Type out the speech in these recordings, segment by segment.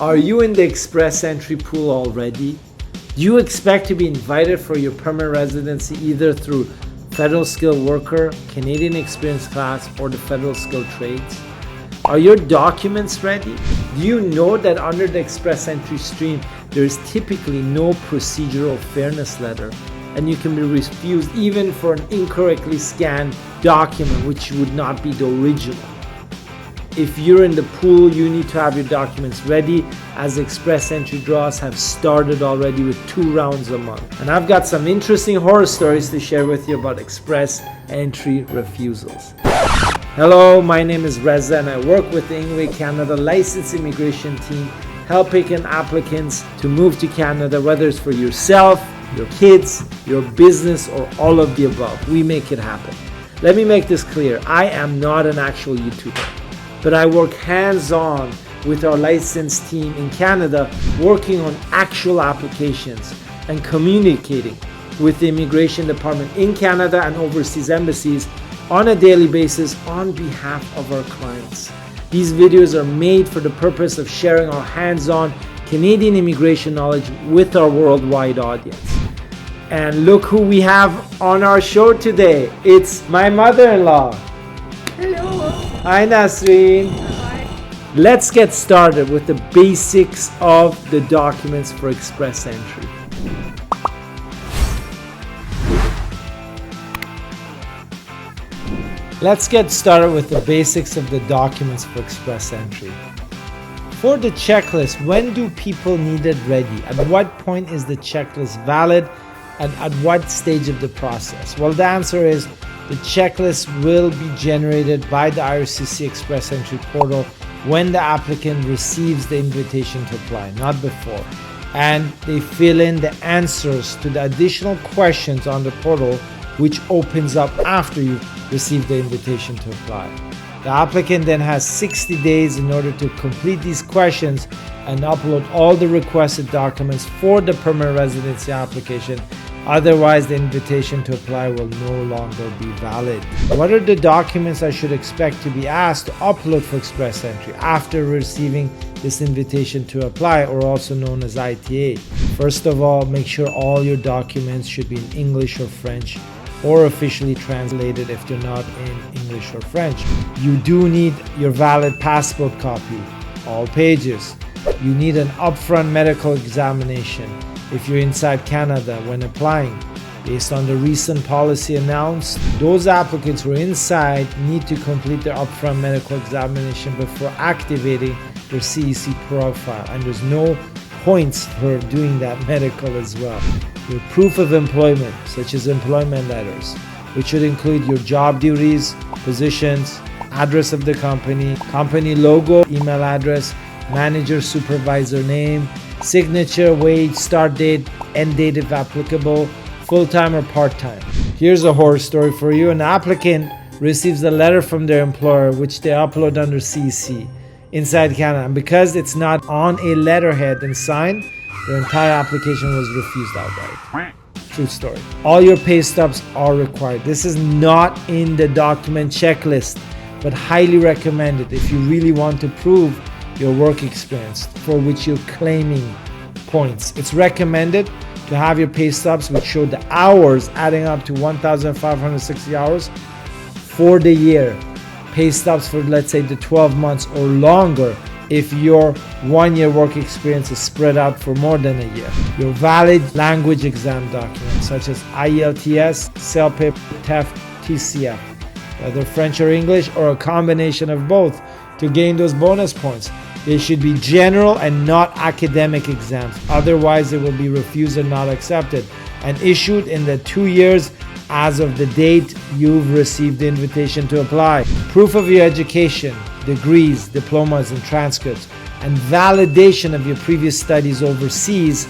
Are you in the express entry pool already? Do you expect to be invited for your permanent residency either through Federal Skilled Worker, Canadian Experience Class, or the Federal Skilled Trades? Are your documents ready? Do you know that under the express entry stream, there is typically no procedural fairness letter, and you can be refused even for an incorrectly scanned document which would not be the original? If you're in the pool, you need to have your documents ready, as express entry draws have started already with 2 rounds a month. And I've got some interesting horror stories to share with you about express entry refusals. Hello, my name is Reza and I work with the Ingway Canada licensed immigration team, helping applicants to move to Canada, whether it's for yourself, your kids, your business, or all of the above. We make it happen. Let me make this clear. I am not an actual YouTuber, but I work hands-on with our licensed team in Canada, working on actual applications and communicating with the immigration department in Canada and overseas embassies on a daily basis on behalf of our clients. These videos are made for the purpose of sharing our hands-on Canadian immigration knowledge with our worldwide audience. And look who we have on our show today. It's my mother-in-law. Hello. Hi Nasreen. Hi. Let's get started with the basics of the documents for express entry. Let's get started with the basics of the documents for express entry. For the checklist, when do people need it ready? At what point is the checklist valid? And at what stage of the process? Well, the answer is the checklist will be generated by the IRCC Express Entry portal when the applicant receives the invitation to apply, not before. And they fill in the answers to the additional questions on the portal, which opens up after you receive the invitation to apply. The applicant then has 60 days in order to complete these questions and upload all the requested documents for the permanent residency application. Otherwise, the invitation to apply will no longer be valid. What are the documents I should expect to be asked to upload for express entry after receiving this invitation to apply, or also known as ITA? First of all, make sure all your documents should be in English or French, or officially translated if they're not in English or French. You do need your valid passport copy, all pages. You need an upfront medical examination if you're inside Canada when applying. Based on the recent policy announced, those applicants who are inside need to complete their upfront medical examination before activating their CEC profile, and there's no points for doing that medical as well. Your proof of employment, such as employment letters, which should include your job duties, positions, address of the company logo, email address, manager, supervisor name, signature, wage, start date, end date if applicable, full-time or part-time. Here's a horror story for you. An applicant receives a letter from their employer which they upload under CEC inside Canada, and because it's not on a letterhead and signed, their entire application was refused outright. True story. All your pay stubs are required. This is not in the document checklist, but highly recommended if you really want to prove your work experience for which you're claiming points. It's recommended to have your pay stubs which show the hours adding up to 1,560 hours for the year. Pay stubs for, let's say, the 12 months or longer if your 1-year work experience is spread out for more than a year. Your valid language exam documents such as IELTS, CELPIP, TEF, TCF, whether French or English or a combination of both to gain those bonus points. They should be general and not academic exams. Otherwise, they will be refused and not accepted, and issued in the 2 years as of the date you've received the invitation to apply. Proof of your education, degrees, diplomas, and transcripts, and validation of your previous studies overseas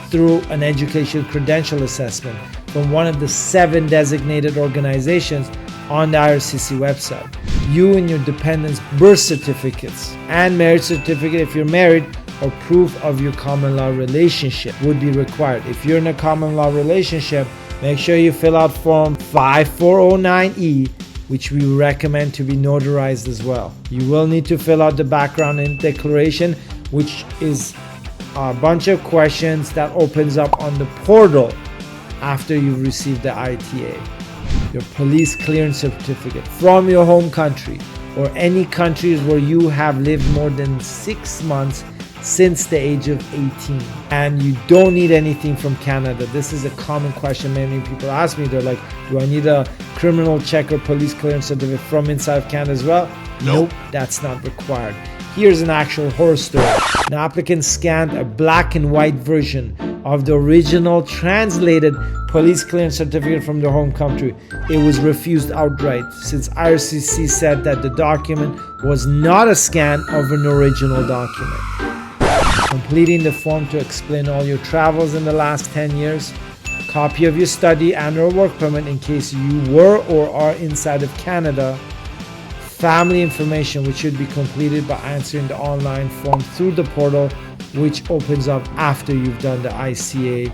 through an education credential assessment from one of the 7 designated organizations on the IRCC website. You and your dependents' birth certificates and marriage certificate if you're married, or proof of your common law relationship would be required. If you're in a common law relationship, make sure you fill out form 5409E, which we recommend to be notarized as well. You will need to fill out the background declaration, which is a bunch of questions that opens up on the portal after you've received the ITA. Your police clearance certificate from your home country or any countries where you have lived more than 6 months since the age of 18, and you don't need anything from Canada. This is a common question many people ask me. They're like, do I need a criminal check or police clearance certificate from inside of Canada as well? Nope, that's not required. Here's an actual horror story. An applicant scanned a black and white version of the original translated police clearance certificate from their home country. It was refused outright since IRCC said that the document was not a scan of an original document. Completing the form to explain all your travels in the last 10 years, copy of your study and or work permit in case you were or are inside of Canada, family information which should be completed by answering the online form through the portal which opens up after you've done the ICA,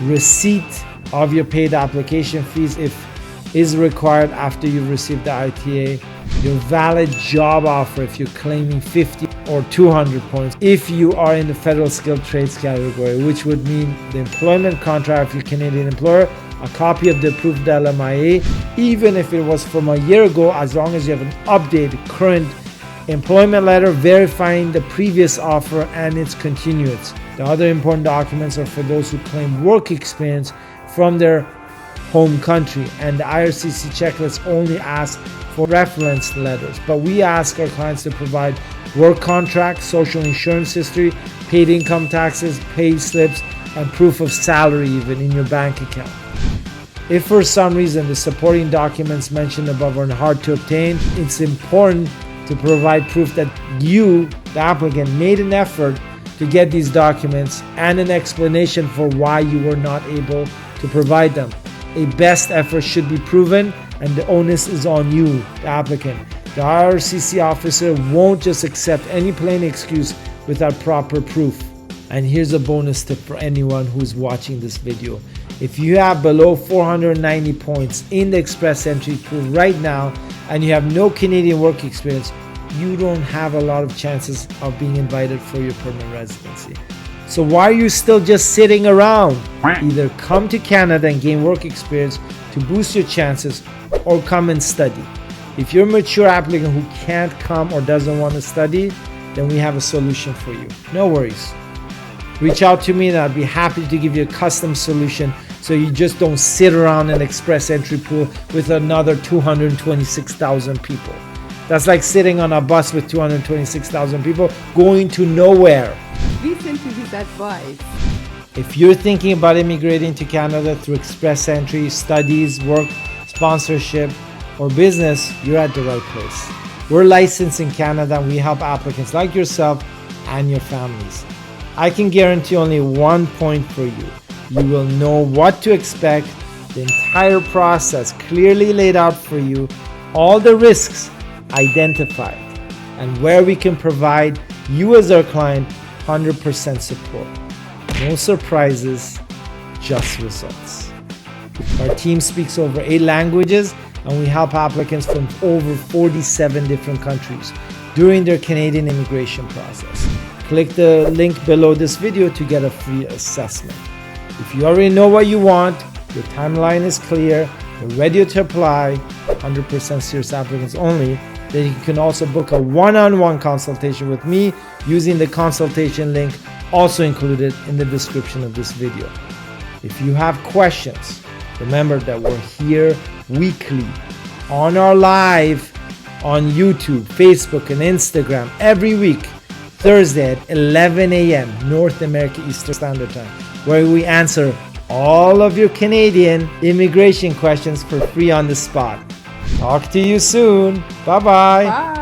receipt of your paid application fees if is required after you've received the ITA, your valid job offer if you're claiming 50 or 200 points if you are in the federal skilled trades category, which would mean the employment contract if you're a Canadian employer, a copy of the approved LMIA, even if it was from a year ago, as long as you have an updated current employment letter verifying the previous offer and its continuance. The other important documents are for those who claim work experience from their home country, and the IRCC checklist only asks for reference letters, but we ask our clients to provide work contracts, social insurance history, paid income taxes, pay slips, and proof of salary even in your bank account. If for some reason the supporting documents mentioned above are hard to obtain, it's important to provide proof that you, the applicant, made an effort to get these documents and an explanation for why you were not able to provide them. A best effort should be proven, and the onus is on you, the applicant. The IRCC officer won't just accept any plain excuse without proper proof. And here's a bonus tip for anyone who's watching this video. If you have below 490 points in the express entry pool right now and you have no Canadian work experience, you don't have a lot of chances of being invited for your permanent residency. So why are you still just sitting around? Either come to Canada and gain work experience to boost your chances, or come and study. If you're a mature applicant who can't come or doesn't want to study, then we have a solution for you. No worries. Reach out to me and I'll be happy to give you a custom solution so you just don't sit around an express entry pool with another 226,000 people. That's like sitting on a bus with 226,000 people going to nowhere. Listen to his advice. If you're thinking about immigrating to Canada through express entry, studies, work, sponsorship, or business, you're at the right place. We're licensed in Canada and we help applicants like yourself and your families. I can guarantee only one point for you. You will know what to expect, the entire process clearly laid out for you, all the risks identified, and where we can provide you as our client 100% support. No surprises, just results. Our team speaks over 8 languages and we help applicants from over 47 different countries during their Canadian immigration process. Click the link below this video to get a free assessment. If you already know what you want, your timeline is clear, you're ready to apply, 100% serious applicants only, then you can also book a one-on-one consultation with me using the consultation link also included in the description of this video. If you have questions, remember that we're here weekly on our live on YouTube, Facebook, and Instagram every week, Thursday at 11 a.m. North America Eastern Standard Time, where we answer all of your Canadian immigration questions for free on the spot. Talk to you soon. Bye-bye. Bye.